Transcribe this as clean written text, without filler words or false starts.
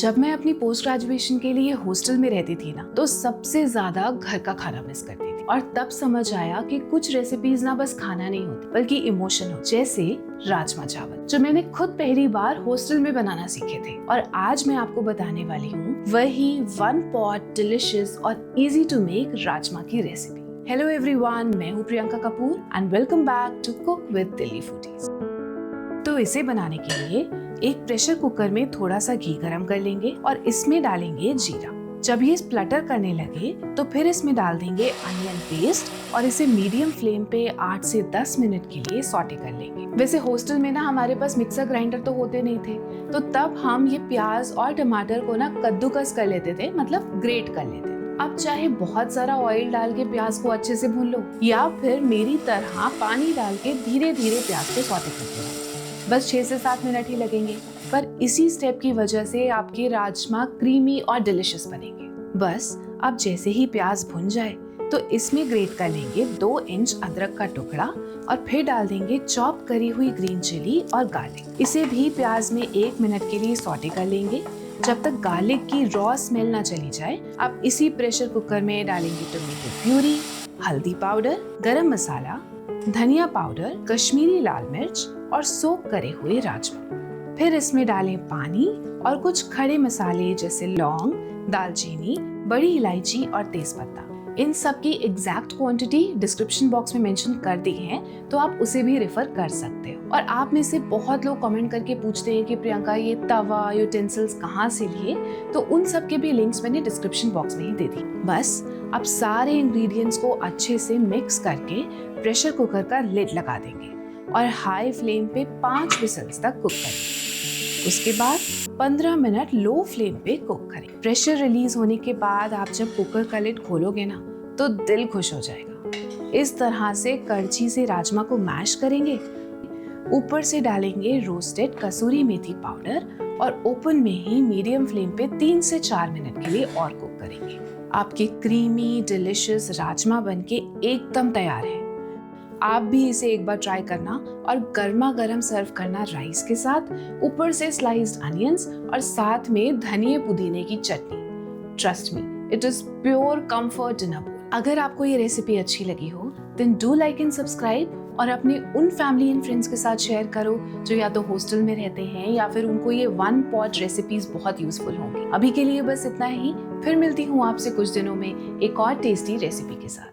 जब मैं अपनी पोस्ट ग्रेजुएशन के लिए हॉस्टल में रहती थी ना, तो सबसे ज्यादा घर का खाना मिस करती थी। और तब समझ आया कि कुछ रेसिपीज ना बस खाना नहीं होती बल्कि इमोशन हो, जैसे राजमा चावल, जो मैंने खुद पहली बार हॉस्टल में बनाना सीखे थे। और आज मैं आपको बताने वाली हूँ वही वन पॉट डिलिशियस और इजी टू मेक राजमा की रेसिपी। हेलो एवरीवन, मैं हूँ Priyanka Kapoor and welcome back to cook with Delhi foodies. तो इसे बनाने के लिए एक प्रेशर कुकर में थोड़ा सा घी गरम कर लेंगे और इसमें डालेंगे जीरा। जब ये स्प्लटर करने लगे तो फिर इसमें डाल देंगे अनियन पेस्ट और इसे मीडियम फ्लेम पे 8 से 10 मिनट के लिए सॉटे कर लेंगे। वैसे हॉस्टल में ना हमारे पास मिक्सर ग्राइंडर तो होते नहीं थे, तो तब हम ये प्याज और टमाटर को ना कद्दूकस कर लेते थे, मतलब ग्रेट कर लेते थे। अब चाहे बहुत सारा ऑयल डाल के प्याज को अच्छे से भून लो या फिर मेरी तरह पानी डाल के धीरे धीरे प्याज को सॉटे करते रहो। बस 6 से 7 मिनट ही लगेंगे, पर इसी स्टेप की वजह से आपके राजमा क्रीमी और डिलिशियस बनेंगे। बस अब जैसे ही प्याज भुन जाए तो इसमें ग्रेट कर लेंगे 2 इंच अदरक का टुकड़ा और फिर डाल देंगे चॉप करी हुई ग्रीन चिली और गार्लिक। इसे भी प्याज में 1 मिनट के लिए सॉटे कर लेंगे जब तक गार्लिक की रॉ स्मेल ना चली जाए। अब इसी प्रेशर कुकर में डालेंगे टोमेटो प्यूरी, हल्दी पाउडर, गरम मसाला, धनिया पाउडर, कश्मीरी लाल मिर्च और सोक करे हुए राजमा। फिर इसमें डालें पानी और कुछ खड़े मसाले जैसे लौंग, दालचीनी, बड़ी इलायची और तेजपत्ता। इन सब की एग्जैक्ट क्वांटिटी डिस्क्रिप्शन बॉक्स में मेंशन कर दी है, तो आप उसे भी रेफर कर सकते हो। और आप में से बहुत लोग कमेंट करके पूछते हैं कि प्रियंका ये तवा यूटेंसिल्स कहाँ से लिए, तो उन सब के भी लिंक्स मैंने डिस्क्रिप्शन बॉक्स में ही दे दी। बस अब सारे इंग्रेडिएंट्स को अच्छे से मिक्स करके प्रेशर कुकर का लिड लगा देंगे और हाई फ्लेम पे 5 विसल्स तक कुक करेंगे। उसके बाद 15 मिनट लो फ्लेम पे कुक करें। प्रेशर रिलीज होने के बाद आप जब कुकर का लिड खोलोगे ना, तो दिल खुश हो जाएगा। इस तरह से करछी से राजमा को मैश करेंगे, ऊपर से डालेंगे रोस्टेड कसूरी मेथी पाउडर और ओपन में ही मीडियम फ्लेम पे 3 से 4 मिनट के लिए और कुक करेंगे। आपके क्रीमी डिलिशियस राजमा बनके एकदम तैयार है। आप भी इसे एक बार ट्राई करना और गर्मा गर्म सर्व करना राइस के साथ, ऊपर से स्लाइस्ड अनियंस और साथ में धनिया पुदीने की चटनी। Trust me, it is pure comfort in a bowl. अगर आपको ये रेसिपी अच्छी लगी हो then do like and subscribe और अपने उन फैमिली एंड फ्रेंड्स के साथ शेयर करो जो या तो हॉस्टल में रहते हैं या फिर उनको ये वन पॉट रेसिपीज बहुत यूजफुल होंगी। अभी के लिए बस इतना ही, फिर मिलती हूँ आपसे कुछ दिनों में एक और टेस्टी रेसिपी के साथ।